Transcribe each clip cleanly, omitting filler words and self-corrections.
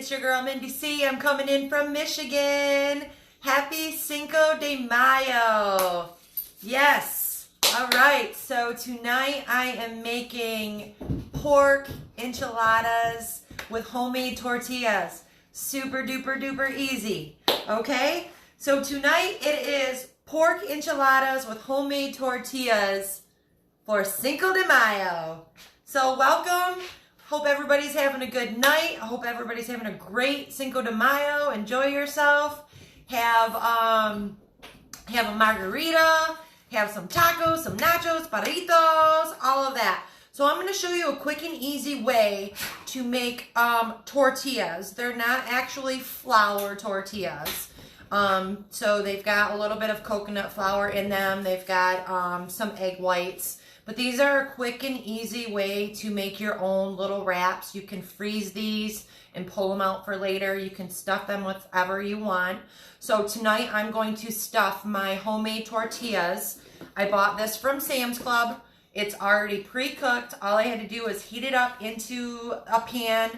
It's your girl Mindy C. I'm coming in from Michigan. Happy Cinco de Mayo. Yes. All right. So tonight I am making pork enchiladas with homemade tortillas. Super duper duper easy. Okay. So tonight it is pork enchiladas with homemade tortillas for Cinco de Mayo. So welcome. Hope everybody's having a good night. I hope everybody's having a great Cinco de Mayo. Enjoy yourself. Have a margarita. Have some tacos, some nachos, burritos, all of that. So I'm going to show you a quick and easy way to make tortillas. They're not actually flour tortillas. So they've got a little bit of coconut flour in them. They've got some egg whites. But these are a quick and easy way to make your own little wraps. You can freeze these and pull them out for later. You can stuff them with whatever you want. So tonight I'm going to stuff my homemade tortillas. I bought this from Sam's Club. It's already pre-cooked. All I had to do was heat it up into a pan,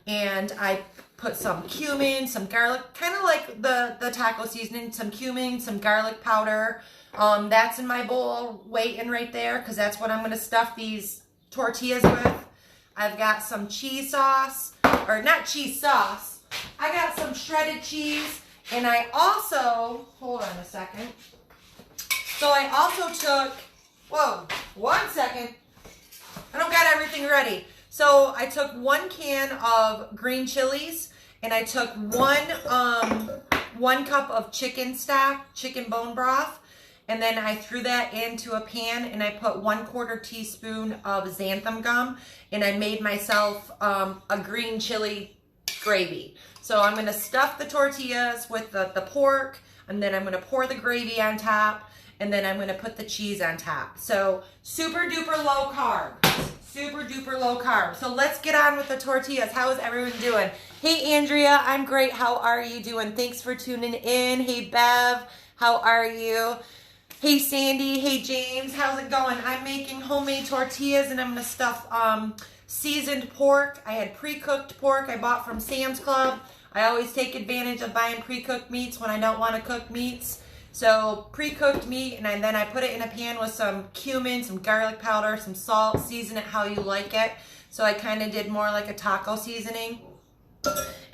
and I put some cumin, some garlic, kind of like the taco seasoning, some cumin, some garlic powder. That's in my bowl waiting right there because that's what I'm going to stuff these tortillas with. I've got some cheese sauce, or not cheese sauce. I got some shredded cheese, and I also, hold on a second. So I also took, whoa, 1 second. I don't got everything ready. So I took 1 can of green chilies, and I took one cup of chicken stock, chicken bone broth. And then I threw that into a pan, and I put 1/4 teaspoon of xanthan gum, and I made myself a green chili gravy. So I'm going to stuff the tortillas with the pork, and then I'm going to pour the gravy on top, and then I'm going to put the cheese on top. So super duper low carb. Super duper low carb. So let's get on with the tortillas. How is everyone doing? Hey Andrea, I'm great. How are you doing? Thanks for tuning in. Hey Bev, how are you? Hey Sandy, hey James, how's it going? I'm making homemade tortillas, and I'm going to stuff seasoned pork. I had pre-cooked pork I bought from Sam's Club. I always take advantage of buying pre-cooked meats when I don't want to cook meats. So pre-cooked meat, and then I put it in a pan with some cumin, some garlic powder, some salt, season it how you like it. So I kind of did more like a taco seasoning.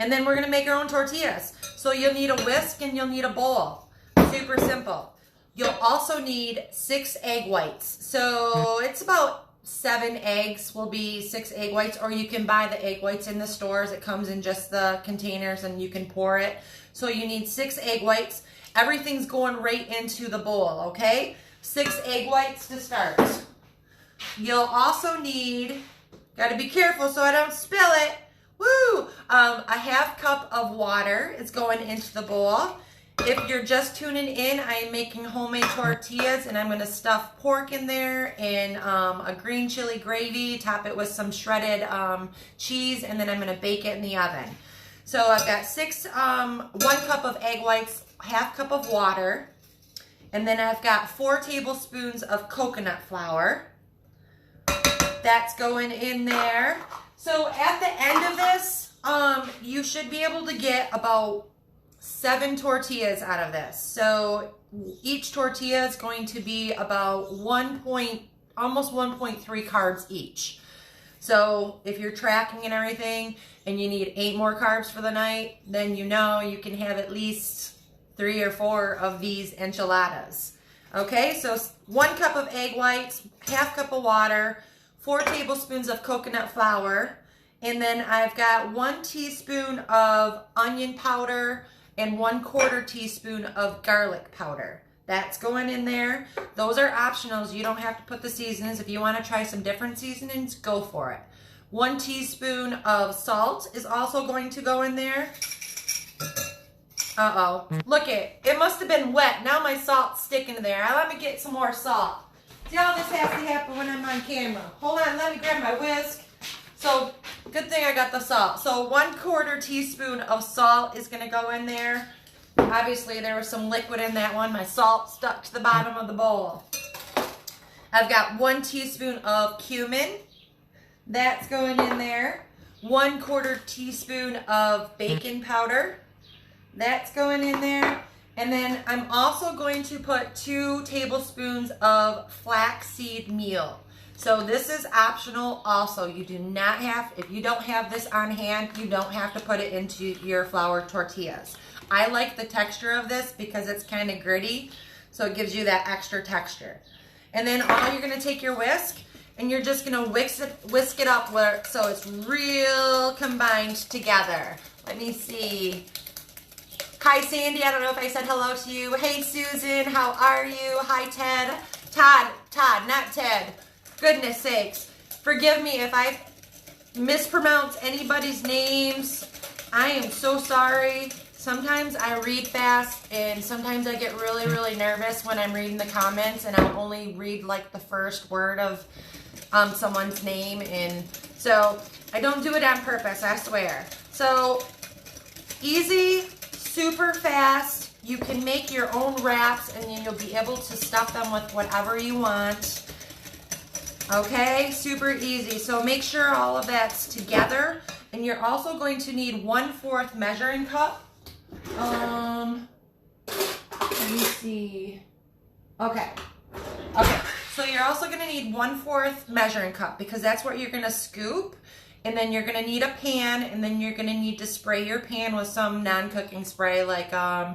And then we're going to make our own tortillas. So you'll need a whisk and you'll need a bowl. Super simple. You'll also need 6 egg whites. So it's about 7 eggs will be 6 egg whites, or you can buy the egg whites in the stores. It comes in just the containers and you can pour it. So you need 6 egg whites. Everything's going right into the bowl, okay? 6 egg whites to start. You'll also need, gotta be careful so I don't spill it. Woo! A 1/2 cup of water is going into the bowl. If you're just tuning in, I'm making homemade tortillas, and I'm going to stuff pork in there and a green chili gravy, top it with some shredded cheese, and then I'm going to bake it in the oven. So I've got 1 cup of egg whites, 1/2 cup of water, and then I've got 4 tablespoons of coconut flour. That's going in there. So at the end of this, you should be able to get about 7 tortillas out of this. So each tortilla is going to be about almost 1.3 carbs each. So if you're tracking and everything and you need 8 more carbs for the night, then you know you can have at least 3 or 4 of these enchiladas. Okay, so 1 cup of egg whites, 1/2 cup of water, 4 tablespoons of coconut flour, and then I've got 1 teaspoon of onion powder and 1/4 teaspoon of garlic powder. That's going in there. Those are optionals. You don't have to put the seasonings. If you want to try some different seasonings, go for it. 1 teaspoon of salt is also going to go in there. Uh-oh. Look it must have been wet. Now my salt's sticking to there. Let me get some more salt. See how this has to happen when I'm on camera. Hold on, let me grab my whisk. So, good thing I got the salt. So 1/4 teaspoon of salt is going to go in there. Obviously, there was some liquid in that one. My salt stuck to the bottom of the bowl. I've got 1 teaspoon of cumin. That's going in there. 1/4 teaspoon of baking powder. That's going in there. And then I'm also going to put 2 tablespoons of flaxseed meal. So this is optional also. You do not have, if you don't have this on hand, you don't have to put it into your flour tortillas. I like the texture of this because it's kind of gritty, so it gives you that extra texture. And then all you're gonna take your whisk and you're just gonna whisk it up so it's real combined together. Let me see. Hi Sandy, I don't know if I said hello to you. Hey Susan, how are you? Hi Ted. Todd, not Ted. Goodness sakes. Forgive me if I mispronounce anybody's names. I am so sorry. Sometimes I read fast and sometimes I get really, really nervous when I'm reading the comments and I'll only read like the first word of someone's name, and so I don't do it on purpose, I swear. So easy, super fast. You can make your own wraps and then you'll be able to stuff them with whatever you want. Okay, super easy. So make sure all of that's together. And you're also going to need 1/4 measuring cup. Let me see. Okay. So you're also going to need 1/4 measuring cup because that's what you're going to scoop. And then you're going to need a pan, and then you're going to need to spray your pan with some non-cooking spray. Like I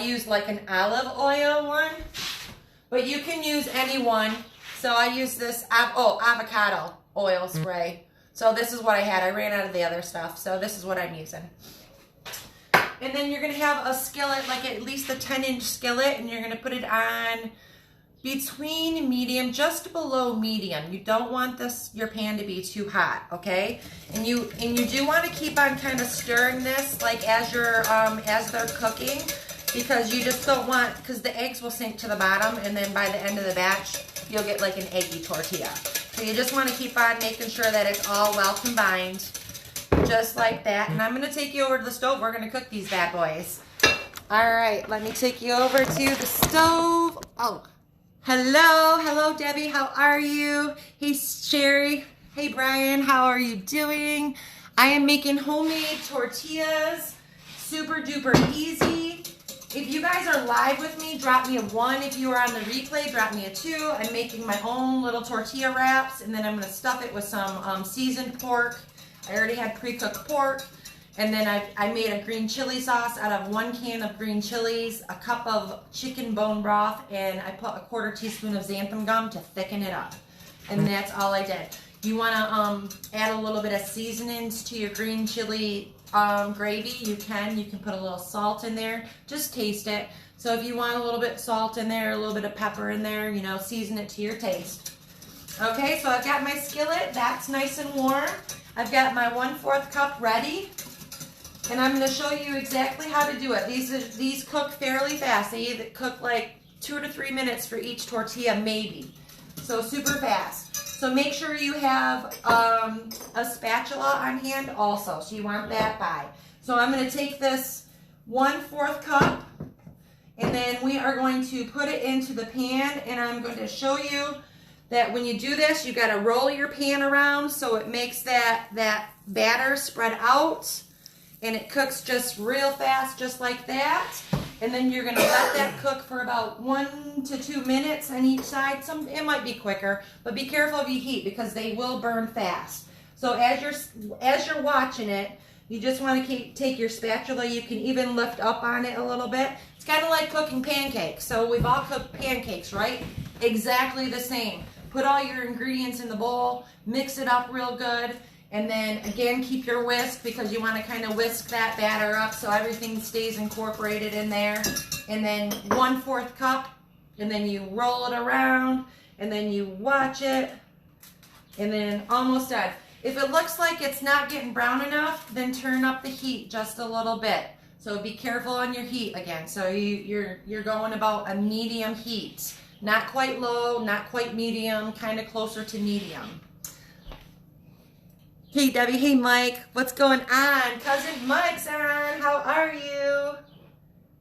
use like an olive oil one, but you can use any one. So I use this avocado oil spray. So this is what I had. I ran out of the other stuff, so this is what I'm using. And then you're going to have a skillet, like at least a 10-inch skillet, and you're going to put it on between medium, just below medium. You don't want your pan to be too hot, okay? And you do want to keep on kind of stirring this like as they're cooking, because you just don't want, because the eggs will sink to the bottom, and then by the end of the batch you'll get like an eggy tortilla. So you just want to keep on making sure that it's all well combined, just like that. And I'm going to take you over to the stove. We're going to cook these bad boys. All right, let me take you over to the stove. Oh, hello Debbie, how are you? Hey Sherry, hey Brian, how are you doing? I am making homemade tortillas, super duper easy. If you guys are live with me, drop me a 1. If you are on the replay, drop me a 2. I'm making my own little tortilla wraps, and then I'm going to stuff it with some seasoned pork. I already had pre-cooked pork. And then I made a green chili sauce out of 1 can of green chilies, a cup of chicken bone broth, and I put a 1/4 teaspoon of xanthan gum to thicken it up. And that's all I did. You want to add a little bit of seasonings to your green chili gravy. You can put a little salt in there. Just taste it. So if you want a little bit of salt in there, a little bit of pepper in there, you know, season it to your taste. Okay, so I've got my skillet. That's nice and warm. I've got my 1/4 cup ready. And I'm going to show you exactly how to do it. These cook fairly fast. They either cook like 2 to 3 minutes for each tortilla, maybe. So super fast. So make sure you have a spatula on hand also. So you want that by. So I'm going to take this 1/4 cup, and then we are going to put it into the pan, and I'm going to show you that when you do this, you got to roll your pan around so it makes that batter spread out. And it cooks just real fast, just like that. And then you're going to let that cook for about 1 to 2 minutes on each side. It might be quicker, but be careful of your heat because they will burn fast. So as you're watching it, you just want to take your spatula. You can even lift up on it a little bit. It's kind of like cooking pancakes. So we've all cooked pancakes, right? Exactly the same. Put all your ingredients in the bowl, mix it up real good. And then again, keep your whisk because you want to kind of whisk that batter up so everything stays incorporated in there. And then 1/4 cup, and then you roll it around, and then you watch it, and then almost done. If it looks like it's not getting brown enough, then turn up the heat just a little bit. So be careful on your heat again. So you're going about a medium heat. Not quite low, not quite medium, kind of closer to medium. Hey Debbie, hey Mike, what's going on? Cousin Mike's on, how are you?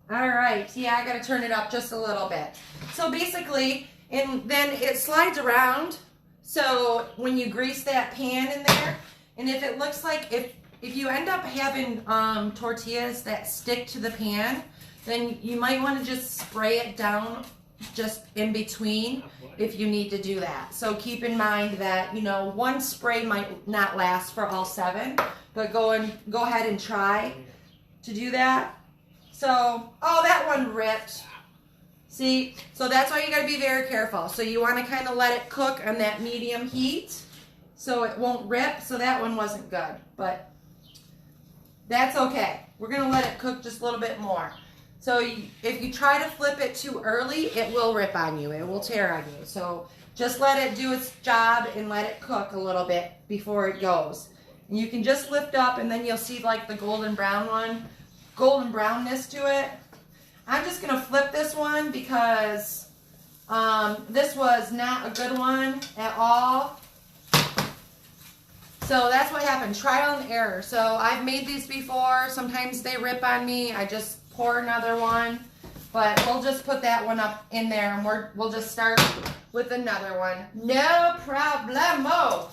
All right, yeah, I gotta turn it up just a little bit. So basically, and then it slides around, so when you grease that pan in there, And if it looks like, if you end up having tortillas that stick to the pan, then you might want to just spray it down just in between if you need to do that. So keep in mind that, you know, one spray might not last for all 7, but go ahead and try to do that. So, oh, that one ripped. See, so that's why you got to be very careful. So you want to kind of let it cook on that medium heat so it won't rip. So that one wasn't good, but that's okay. We're going to let it cook just a little bit more. So if you try to flip it too early, it will rip on you. It will tear on you. So just let it do its job and let it cook a little bit before it goes. And you can just lift up and then you'll see like the golden brownness to it. I'm just going to flip this one because this was not a good one at all. So that's what happened. Trial and error. So I've made these before. Sometimes they rip on me. I just pour another one. But we'll just put that one up in there and we'll just start with another one. No problemo.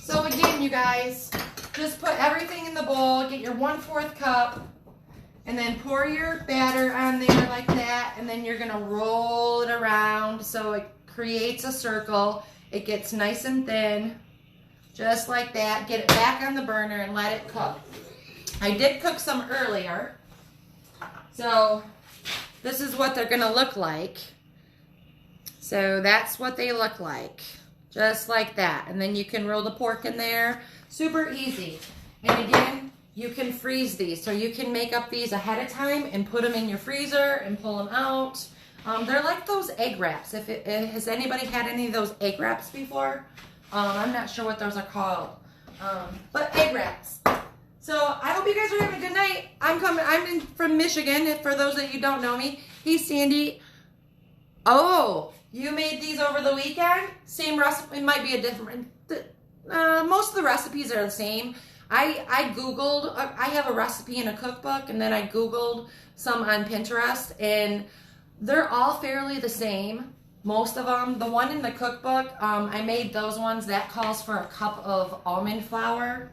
So again, you guys, just put everything in the bowl. Get your 1/4 cup. And then pour your batter on there like that. And then you're going to roll it around so it creates a circle. It gets nice and thin. Just like that. Get it back on the burner and let it cook. I did cook some earlier. So this is what they're going to look like. So that's what they look like. Just like that. And then you can roll the pork in there. Super easy. And again, you can freeze these. So you can make up these ahead of time and put them in your freezer and pull them out. They're like those egg wraps. Has anybody had any of those egg wraps before? I'm not sure what those are called. But egg wraps. So I hope you guys are having a good night. I'm from Michigan, for those that you don't know me. Hey, Sandy. Oh, you made these over the weekend? Same recipe. It might be a different. Most of the recipes are the same. I Googled, I have a recipe in a cookbook, and then I Googled some on Pinterest, and they're all fairly the same. Most of them. The one in the cookbook, I made those ones. That calls for a cup of almond flour.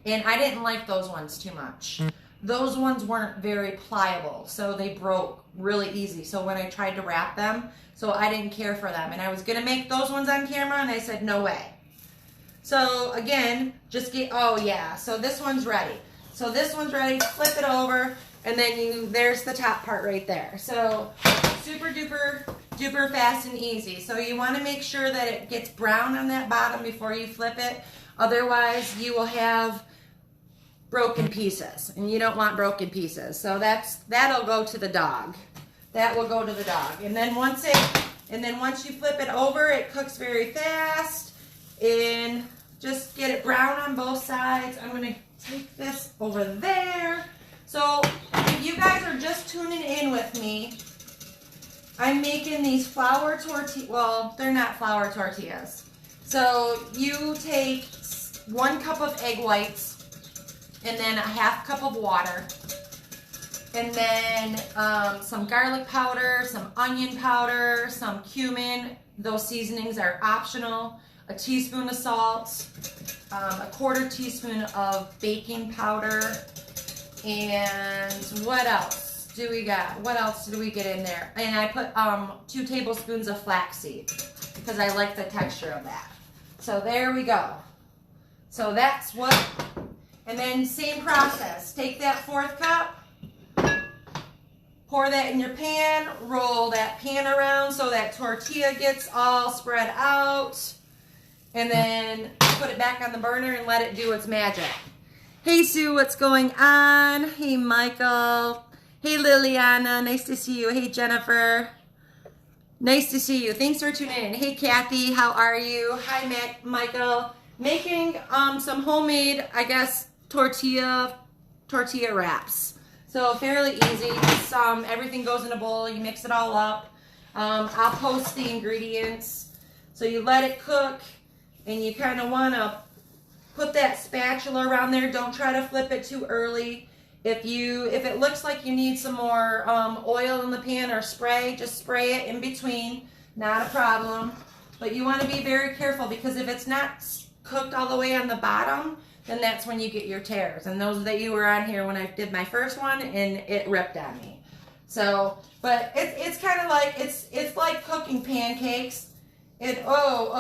And I didn't like those ones too much. Those ones weren't very pliable, so they broke really easy. So when I tried to wrap them, so I didn't care for them. And I was going to make those ones on camera, and I said, no way. So again, just get, oh yeah, so this one's ready. So this one's ready, flip it over, and then there's the top part right there. So super duper fast and easy. So you want to make sure that it gets brown on that bottom before you flip it. Otherwise, you will have broken pieces, and you don't want broken pieces. So that'll go to the dog. That will go to the dog. And then once you flip it over, it cooks very fast. And just get it brown on both sides. I'm going to take this over there. So if you guys are just tuning in with me, I'm making these flour tortillas. Well, they're not flour tortillas. So you take 1 cup of egg whites and then a 1/2 cup of water. And then some garlic powder, some onion powder, some cumin. Those seasonings are optional. A teaspoon of salt, a 1/4 teaspoon of baking powder, and what else do we got? What else do we get in there? And I put 2 tablespoons of flaxseed because I like the texture of that. So there we go. So that's what, and then same process. Take that 1/4 cup, pour that in your pan, roll that pan around so that tortilla gets all spread out. And then put it back on the burner and let it do its magic. Hey, Sue, what's going on? Hey, Michael. Hey, Liliana, nice to see you. Hey, Jennifer. Nice to see you. Thanks for tuning in. Hey, Kathy, how are you? Hi, Michael. Making some homemade, I guess, tortilla wraps. So fairly easy. Just, everything goes in a bowl. You mix it all up. I'll post the ingredients. So you let it cook. And you kind of want to put that spatula around there. Don't try to flip it too early. If it looks like you need some more oil in the pan or spray, just spray it in between. Not a problem. But you want to be very careful because if it's not cooked all the way on the bottom, then that's when you get your tears. And those that you were on here when I did my first one, and it ripped on me. So, but it's kind of like, it's like cooking pancakes. Hold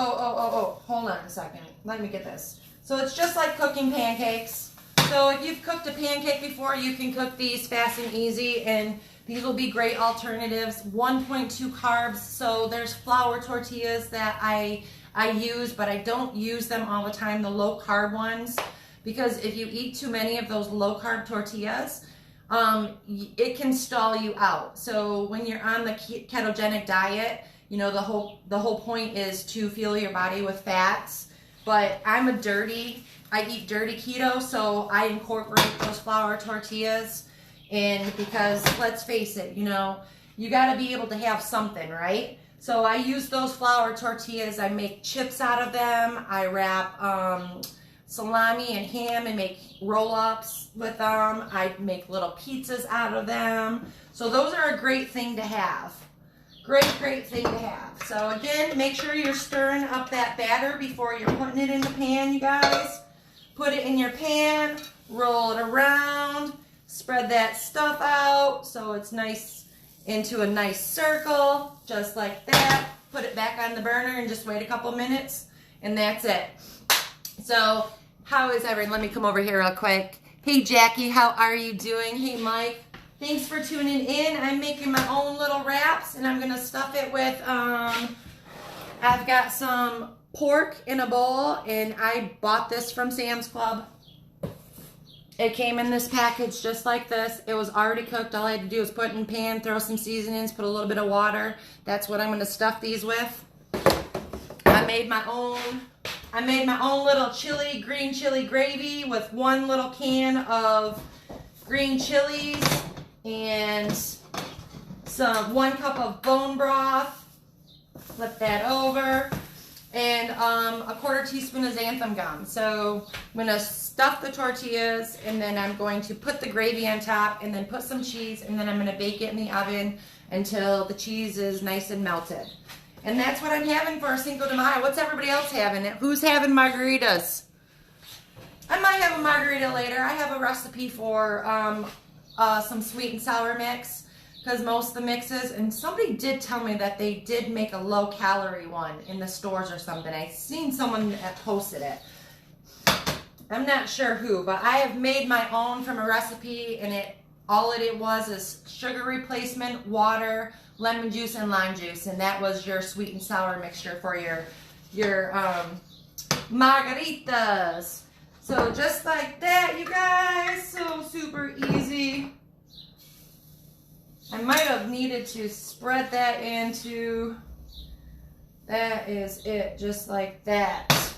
on a second. Let me get this. So it's just like cooking pancakes. So if you've cooked a pancake before, you can cook these fast and easy, and these will be great alternatives. 1.2 carbs, so there's flour tortillas that I use, but I don't use them all the time, the low carb ones, because if you eat too many of those low carb tortillas, it can stall you out. So when you're on the ketogenic diet, you know, the whole point is to fuel your body with fats. But I eat dirty keto, so I incorporate those flour tortillas in, because let's face it, you know, you got to be able to have something, right? So I use those flour tortillas. I make chips out of them. I wrap salami and ham and make roll-ups with them. I make little pizzas out of them. So those are a great thing to have. Great thing to have. So again, make sure you're stirring up that batter before you're putting it in the pan, you guys. Put it in your pan, roll it around, spread that stuff out so it's nice into a nice circle, just like that. Put it back on the burner and just wait a couple minutes, and that's it. So how is everyone? Let me come over here real quick. Hey Jackie, how are you doing? Hey Mike. Thanks for tuning in. I'm making my own little wraps, and I'm going to stuff it with, I've got some pork in a bowl, and I bought this from Sam's Club. It came in this package just like this. It was already cooked. All I had to do was put it in a pan, throw some seasonings, put a little bit of water. That's what I'm going to stuff these with. I made my own little green chili gravy with one little can of green chilies and 1 cup of bone broth. Flip that over. And a 1/4 teaspoon of xanthan gum. So I'm going to stuff the tortillas, and then I'm going to put the gravy on top, and then put some cheese, and then I'm going to bake it in the oven until the cheese is nice and melted. And that's what I'm having for Cinco de Mayo. What's everybody else having? Who's having margaritas? I might have a margarita later. I have a recipe for some sweet and sour mix, because most of the mixes, and somebody did tell me that they did make a low calorie one in the stores or something. I seen someone that posted it. I'm not sure who, but I have made my own from a recipe, and all it was is sugar replacement, water, lemon juice, and lime juice, and that was your sweet and sour mixture for your margaritas. So just like that, you guys, so super easy. I might have needed to spread that into, that is it, just like that.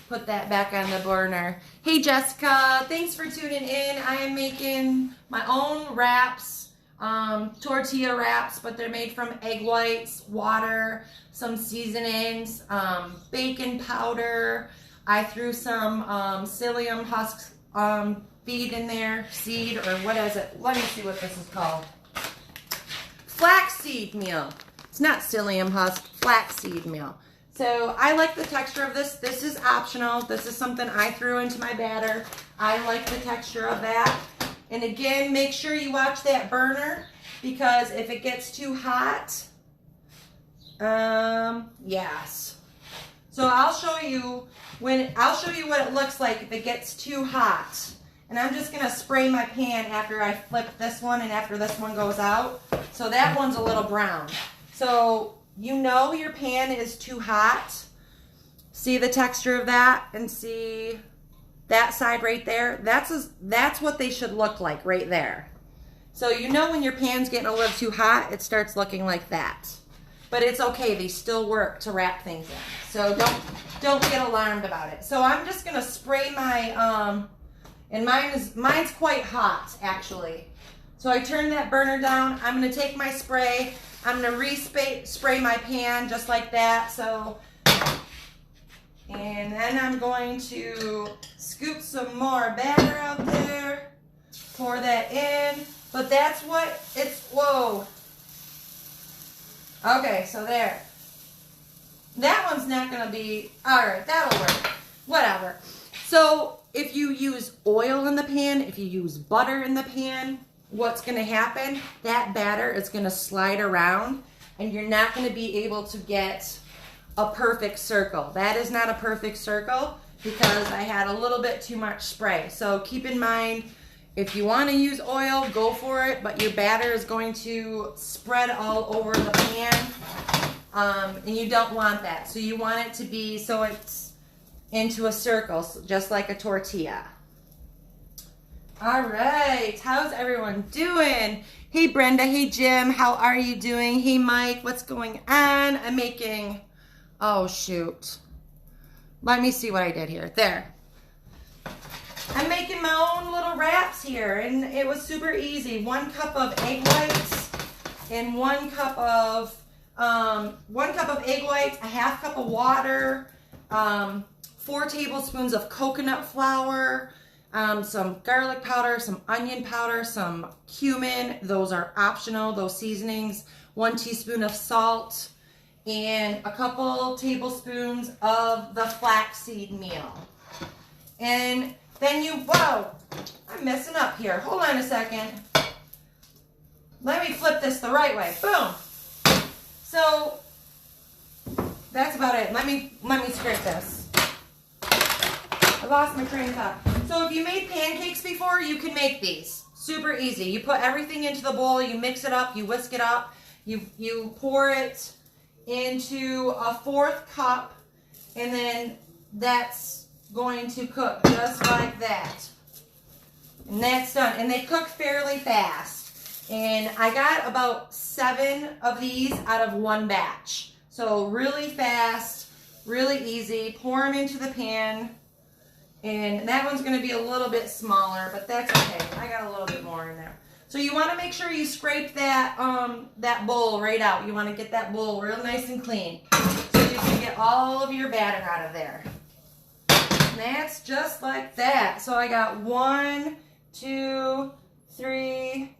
Put that back on the burner. Hey Jessica, thanks for tuning in. I am making my own wraps, tortilla wraps, but they're made from egg whites, water, some seasonings, bacon powder. I threw some psyllium husk feed in there, seed, or what is it? Let me see what this is called. Flaxseed meal. It's not psyllium husk, flaxseed meal. So I like the texture of this. This is optional. This is something I threw into my batter. I like the texture of that. And again, make sure you watch that burner, because if it gets too hot, yes. So I'll show you what it looks like if it gets too hot. And I'm just gonna spray my pan after I flip this one and after this one goes out. So that one's a little brown. So you know your pan is too hot. See the texture of that, and see that side right there? That's what they should look like right there. So you know when your pan's getting a little too hot, it starts looking like that. But it's okay, they still work to wrap things in. So don't get alarmed about it. So I'm just gonna spray my and mine's quite hot actually. So I turn that burner down. I'm gonna take my spray. I'm gonna spray my pan just like that. So, and then I'm going to scoop some more batter out there, pour that in. But that's what it's, whoa. Okay, so there. That one's not gonna be, all right, that'll work. Whatever. if you use oil in the pan, if you use butter in the pan, what's going to happen? That batter is going to slide around and you're not going to be able to get a perfect circle. That is not a perfect circle because I had a little bit too much spray. So keep in mind, if you want to use oil, go for it, but your batter is going to spread all over the pan, and you don't want that. So you want it to be so it's into a circle, just like a tortilla. All right, how's everyone doing? Hey Brenda, hey Jim, how are you doing? Hey Mike, what's going on? I'm making, oh shoot. Let me see what I did here. There. I'm making my own little wraps here, and it was super easy. 1 cup of egg whites and 1 cup of egg whites, a 1/2 cup of water, 4 tablespoons of coconut flour, some garlic powder, some onion powder, some cumin. Those are optional, those seasonings. 1 teaspoon of salt, and a couple tablespoons of the flaxseed meal. And then whoa, I'm messing up here. Hold on a second. Let me flip this the right way. Boom. So that's about it. Let me scrape this. I lost my train of thought. So if you made pancakes before, you can make these. Super easy. You put everything into the bowl, you mix it up, you whisk it up, you pour it into a 4th cup, and then that's going to cook just like that. And that's done. And they cook fairly fast. And I got about 7 of these out of 1 batch. So really fast, really easy. Pour them into the pan. And that one's going to be a little bit smaller, but that's okay. I got a little bit more in there. So you want to make sure you scrape that that bowl right out. You want to get that bowl real nice and clean so you can get all of your batter out of there. And that's just like that. So I got 1, 2, 3,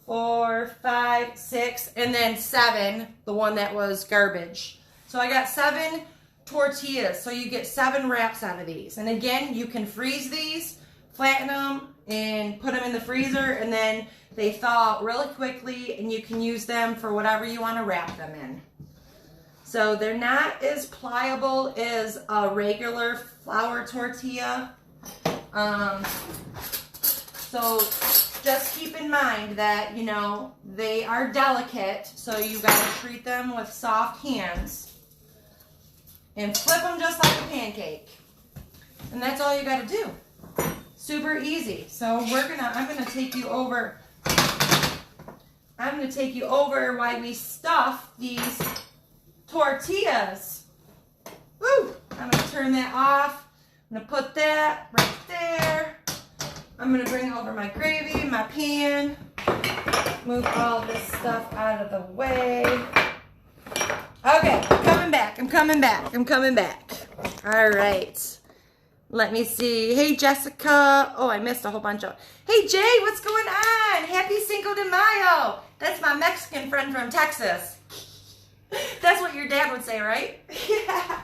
4, 5, 6, and then 7, the one that was garbage. So I got 7 tortillas. So you get 7 wraps out of these. And again, you can freeze these, flatten them, and put them in the freezer, and then they thaw out really quickly, and you can use them for whatever you want to wrap them in. So they're not as pliable as a regular flour tortilla. So just keep in mind that, you know, they are delicate, so you got to treat them with soft hands and flip them just like a pancake. And that's all you got to do. Super easy. So I'm going to take you over why we stuff these tortillas. Woo! I'm going to turn that off. I'm going to put that right there. I'm going to bring over my gravy, my pan. Move all this stuff out of the way. Okay, I'm coming back. All right. Let me see. Hey, Jessica. Oh, I missed a whole bunch of. Hey, Jay, what's going on? Happy Cinco de Mayo. That's my Mexican friend from Texas. That's what your dad would say, right? Yeah.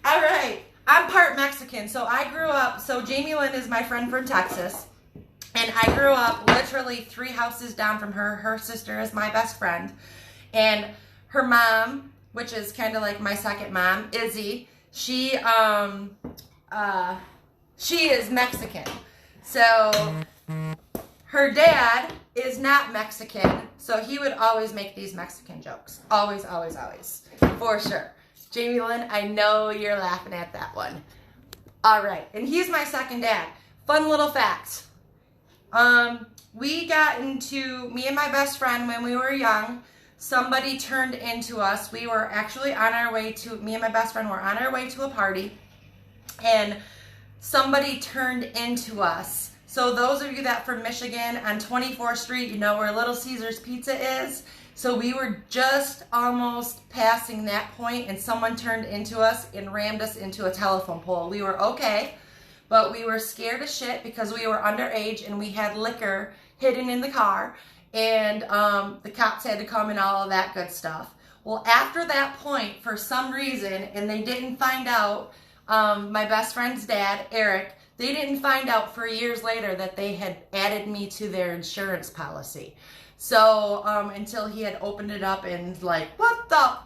All right. I'm part Mexican, so I grew up. So Jamie Lynn is my friend from Texas, and I grew up literally 3 houses down from her. Her sister is my best friend, and her mom, which is kind of like my second mom, Izzy. She is Mexican. So her dad is not Mexican, so he would always make these Mexican jokes. Always, always, always. For sure. Jamie Lynn, I know you're laughing at that one. All right, and he's my second dad. Fun little fact. We got into, me and my best friend when we were young, somebody turned into us. We were actually on our way to, me and my best friend were on our way to a party, and somebody turned into us. So those of you that from Michigan on 24th Street, you know where Little Caesars Pizza is. So we were just almost passing that point, and someone turned into us and rammed us into a telephone pole. We were okay, but we were scared as shit because we were underage and we had liquor hidden in the car, and the cops had to come and all of that good stuff. Well, after that point, for some reason, and they didn't find out, my best friend's dad, Eric, they didn't find out for years later that they had added me to their insurance policy. So until he had opened it up and like, what the?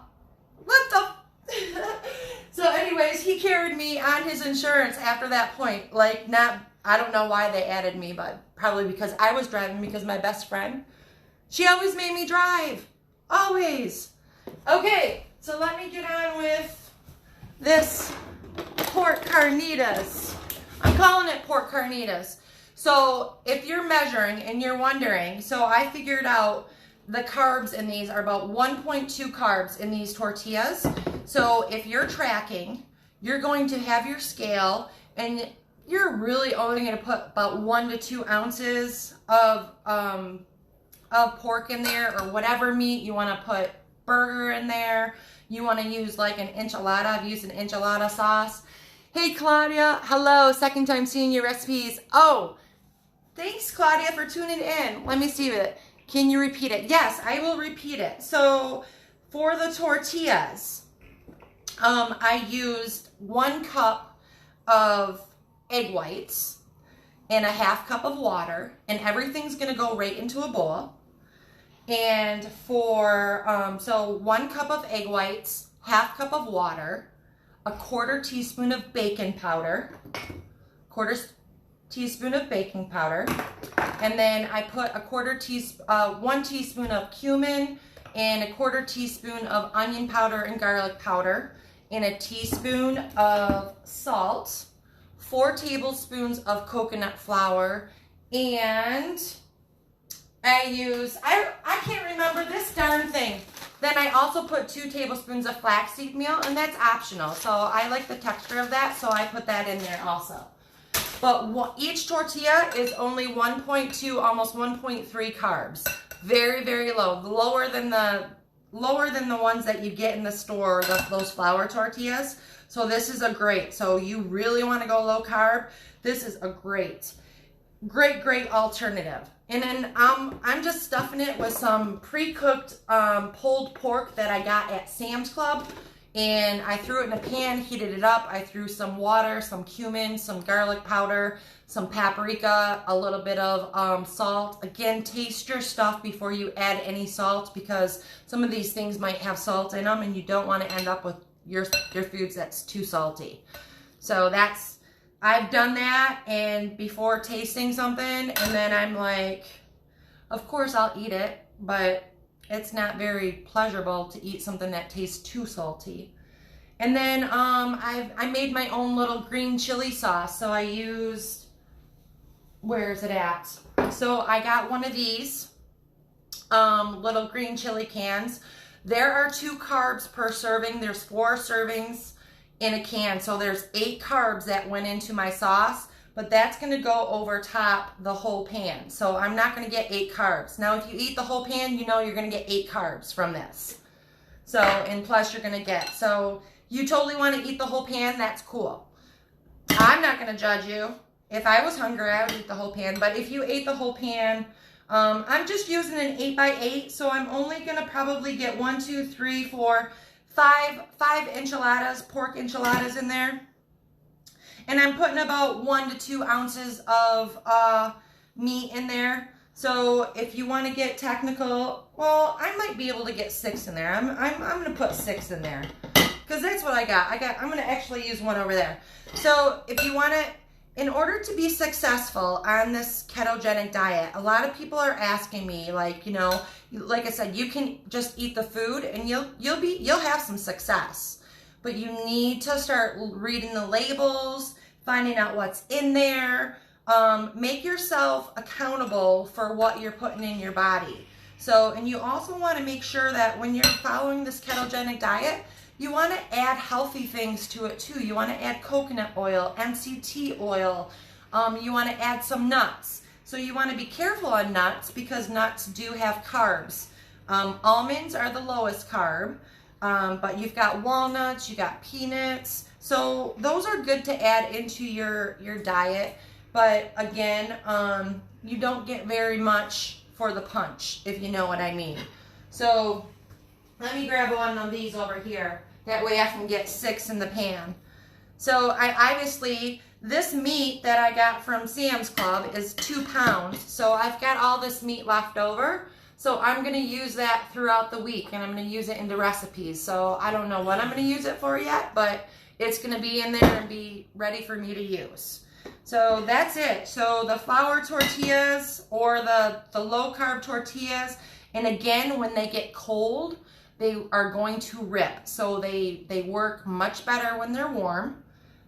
So anyways, he carried me on his insurance after that point. Like, I don't know why they added me, but probably because I was driving, because my best friend, she always made me drive. Always. Okay, so let me get on with this pork carnitas. I'm calling it pork carnitas. So if you're measuring and you're wondering, so I figured out the carbs in these are about 1.2 carbs in these tortillas. So if you're tracking, you're going to have your scale, and you're really only going to put about 1 to 2 ounces of pork in there, or whatever meat you want to put. Burger in there. You want to use like an enchilada. I've used an enchilada sauce. Hey Claudia, hello, second time seeing your recipes. Oh, thanks Claudia for tuning in. Let me see it. Can you repeat it? Yes, I will repeat it. So for the tortillas, I used 1 cup of egg whites and a 1/2 cup of water, and everything's gonna go right into a bowl. And for, so 1 cup of egg whites, 1/2 cup of water, a 1/4 teaspoon of baking powder, 1/4 teaspoon of baking powder, and then I put a 1 teaspoon of cumin and a 1/4 teaspoon of onion powder and garlic powder, and a teaspoon of salt, 4 tablespoons of coconut flour, and I can't remember this darn thing. Then I also put 2 tablespoons of flaxseed meal, and that's optional. So I like the texture of that, so I put that in there also. But each tortilla is only 1.2, almost 1.3 carbs. Very, very low. Lower than the ones that you get in the store, those flour tortillas. So this is a great. So you really want to go low carb, this is a great alternative. And then I'm just stuffing it with some pre-cooked pulled pork that I got at Sam's Club. And I threw it in a pan, heated it up. I threw some water, some cumin, some garlic powder, some paprika, a little bit of salt. Again, taste your stuff before you add any salt, because some of these things might have salt in them and you don't want to end up with your foods that's too salty. So I've done that, and before tasting something, and then I'm like, of course I'll eat it, but it's not very pleasurable to eat something that tastes too salty. And then I made my own little green chili sauce. So I used, where is it at? So I got one of these little green chili cans. There are 2 carbs per serving. There's 4 servings in a can. So there's 8 carbs that went into my sauce, but that's going to go over top the whole pan. So I'm not going to get 8 carbs. Now, if you eat the whole pan, you know you're going to get 8 carbs from this. So, and plus you're going to get, so you totally want to eat the whole pan, that's cool. I'm not going to judge you. If I was hungry, I would eat the whole pan. But if you ate the whole pan, I'm just using an 8x8. So I'm only going to probably get 1, 2, 3, 4, 5 enchiladas, pork enchiladas in there. And I'm putting about 1 to 2 ounces of meat in there. So if you want to get technical, well, I might be able to get 6 in there. I'm going to put 6 in there, because that's what I got. I'm going to actually use one over there. So if you want to, in order to be successful on this ketogenic diet, a lot of people are asking me, like, you know, like I said, you can just eat the food and you'll have some success. But you need to start reading the labels, finding out what's in there. Make yourself accountable for what you're putting in your body. So, and you also want to make sure that when you're following this ketogenic diet, you want to add healthy things to it too. You want to add coconut oil, MCT oil. You want to add some nuts. So you want to be careful on nuts, because nuts do have carbs. Almonds are the lowest carb, but you've got walnuts, you got peanuts. So those are good to add into your diet. But again, you don't get very much for the punch, if you know what I mean. So let me grab one of these over here. That way I can get 6 in the pan. So I obviously, this meat that I got from Sam's Club is 2 pounds. So I've got all this meat left over. So I'm going to use that throughout the week, and I'm going to use it into recipes. So I don't know what I'm going to use it for yet, but it's going to be in there and be ready for me to use. So that's it. So the flour tortillas or the low-carb tortillas, and again, when they get cold, they are going to rip. So they work much better when they're warm.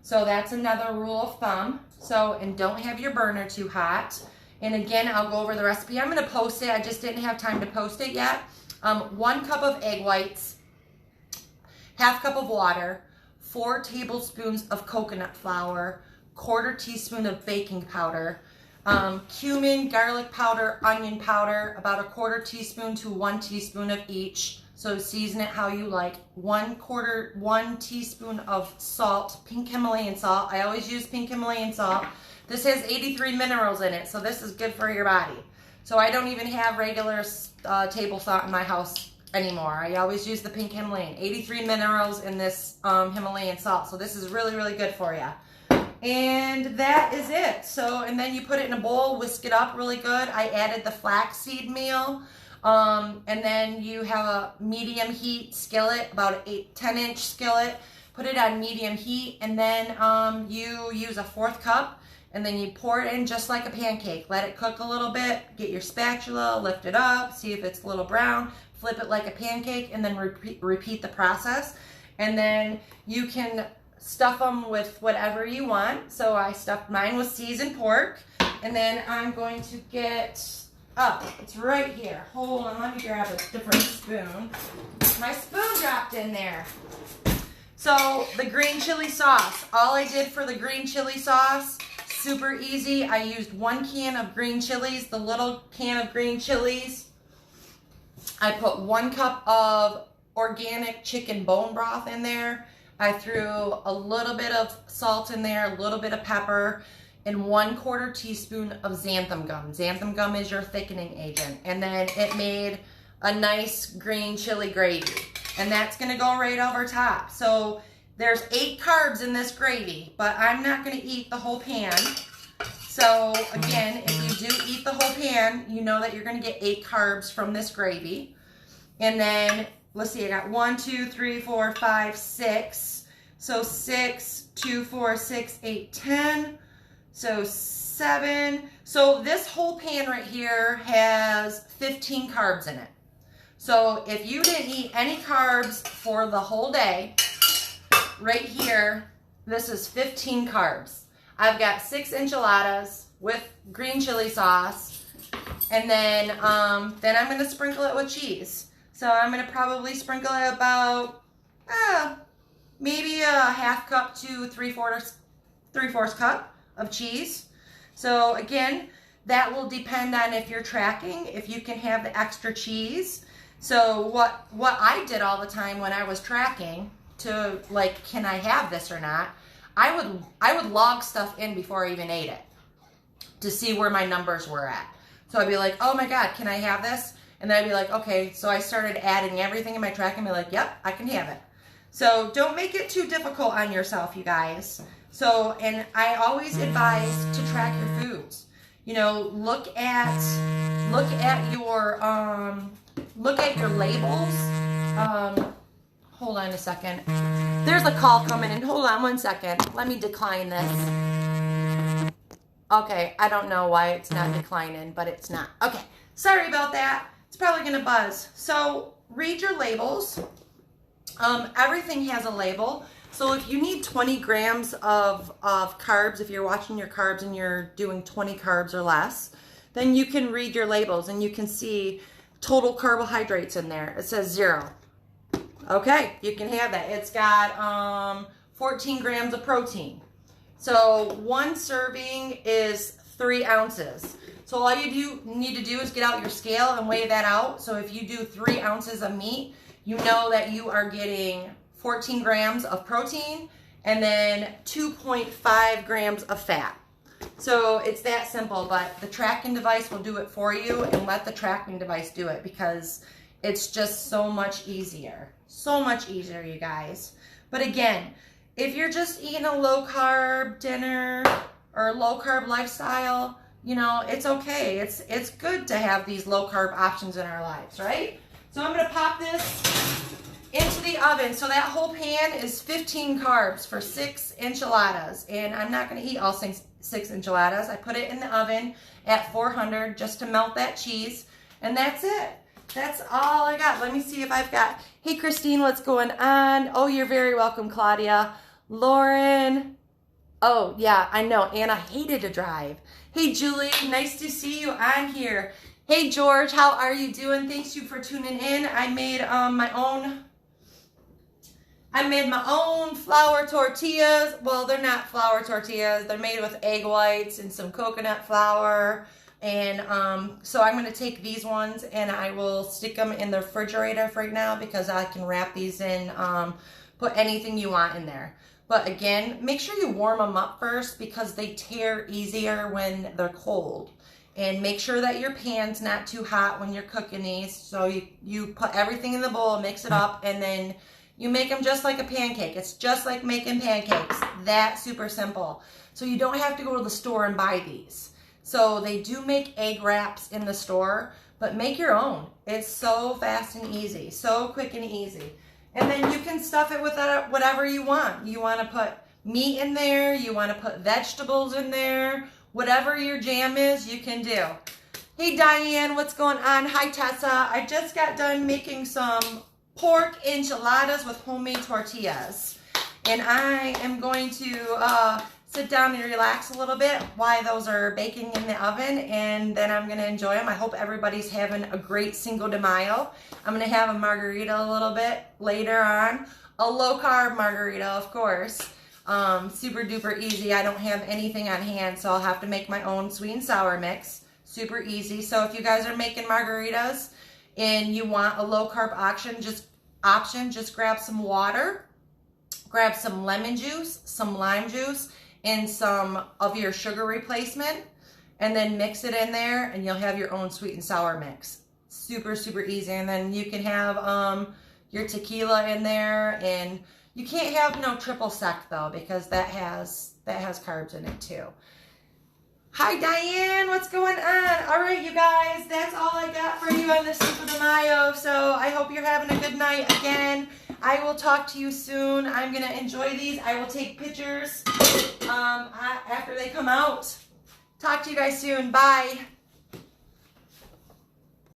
So that's another rule of thumb. So, and don't have your burner too hot. And again, I'll go over the recipe. I'm going to post it. I just didn't have time to post it yet. 1 cup of egg whites, 1/2 cup of water, 4 tablespoons of coconut flour, 1/4 teaspoon of baking powder, cumin, garlic powder, onion powder, about 1/4 teaspoon to 1 teaspoon of each. So season it how you like. 1 teaspoon of salt, pink Himalayan salt. I always use pink Himalayan salt. This has 83 minerals in it, so this is good for your body. So I don't even have regular table salt in my house anymore. I always use the pink Himalayan. 83 minerals in this Himalayan salt, so this is really, really good for you. And that is it. So, and then you put it in a bowl, whisk it up really good. I added the flaxseed meal. And then you have a medium heat skillet, about an 10-inch skillet. Put it on medium heat, and then you use a 1/4 cup, and then you pour it in just like a pancake. Let it cook a little bit. Get your spatula, lift it up, see if it's a little brown. Flip it like a pancake, and then repeat the process. And then you can stuff them with whatever you want. So I stuffed mine with seasoned pork, and then I'm going to get it's right here. Hold on, let me grab a different spoon. My spoon dropped in there. So the green chili sauce. All I did for the green chili sauce, super easy. I used 1 can of green chilies, the little can of green chilies. I put 1 cup of organic chicken bone broth in there. I threw a little bit of salt in there, a little bit of pepper, and 1/4 teaspoon of xanthan gum. Xanthan gum is your thickening agent. And then it made a nice green chili gravy. And that's gonna go right over top. So there's 8 carbs in this gravy, but I'm not gonna eat the whole pan. So again, if you do eat the whole pan, you know that you're gonna get 8 carbs from this gravy. And then, let's see, I got 1, 2, 3, 4, 5, 6. So 6, 2, 4, 6, 8, 10. So 7. So this whole pan right here has 15 carbs in it. So if you didn't eat any carbs for the whole day, right here, this is 15 carbs. I've got 6 enchiladas with green chili sauce, and then I'm going to sprinkle it with cheese. So I'm going to probably sprinkle it about maybe a 1/2 cup to 3/4 cup of cheese. So again, that will depend on if you're tracking, if you can have the extra cheese. So what I did all the time when I was tracking to, like, can I have this or not, I would log stuff in before I even ate it to see where my numbers were at. So I'd be like, oh my God, can I have this? And then I'd be like, okay. So I started adding everything in my track and be like, yep, I can have it. So don't make it too difficult on yourself, you guys. So, and I always advise to track your foods. You know, look at your labels. Hold on a second. There's a call coming in. Hold on 1 second. Let me decline this. Okay, I don't know why it's not declining, but it's not. Okay, sorry about that. It's probably gonna buzz. So read your labels. Everything has a label. So if you need 20 grams of carbs, if you're watching your carbs and you're doing 20 carbs or less, then you can read your labels and you can see total carbohydrates in there. It says 0. Okay, you can have that. It's got 14 grams of protein. So 1 serving is 3 ounces. So all you need to do is get out your scale and weigh that out. So if you do 3 ounces of meat, you know that you are getting 14 grams of protein and then 2.5 grams of fat. So it's that simple, but the tracking device will do it for you, and let the tracking device do it because it's just so much easier. So much easier, you guys. But again, if you're just eating a low carb dinner or low carb lifestyle, you know, it's okay. It's good to have these low carb options in our lives, right? So I'm gonna pop this into the oven. So that whole pan is 15 carbs for 6 enchiladas. And I'm not gonna eat all 6 enchiladas. I put it in the oven at 400 just to melt that cheese. And that's it. That's all I got. Let me see if I've got, hey Christine, what's going on? Oh, you're very welcome, Claudia. Lauren. Oh, yeah, I know. Anna hated to drive. Hey, Julie, nice to see you on here. Hey, George, how are you doing? Thanks you for tuning in. I made my own flour tortillas. Well, they're not flour tortillas. They're made with egg whites and some coconut flour. And so I'm going to take these ones and I will stick them in the refrigerator for right now because I can wrap these in, put anything you want in there. But again, make sure you warm them up first because they tear easier when they're cold. And make sure that your pan's not too hot when you're cooking these. So you put everything in the bowl, mix it up, and then you make them just like a pancake. It's just like making pancakes. That super simple. So you don't have to go to the store and buy these. So they do make egg wraps in the store, but make your own. It's so fast and easy, so quick and easy. And then you can stuff it with whatever you want. You want to put meat in there, you want to put vegetables in there, whatever your jam is, you can do. Hey Diane, what's going on? Hi Tessa. I just got done making some pork enchiladas with homemade tortillas. And I am going to sit down and relax a little bit while those are baking in the oven, and then I'm going to enjoy them. I hope everybody's having a great Cinco de Mayo. I'm going to have a margarita a little bit later on. A low-carb margarita, of course. Super duper easy. I don't have anything on hand, so I'll have to make my own sweet and sour mix. Super easy. So if you guys are making margaritas and you want a low-carb option, just grab some water, grab some lemon juice, some lime juice, and some of your sugar replacement, and then mix it in there and you'll have your own sweet and sour mix. Super, super easy. And then you can have your tequila in there, and you can't have no triple sec though because that has carbs in it too. Hi Diane, what's going on? All right, you guys, that's all I got for you on this Cinco de Mayo. So I hope you're having a good night again. I will talk to you soon. I'm going to enjoy these. I will take pictures after they come out. Talk to you guys soon. Bye.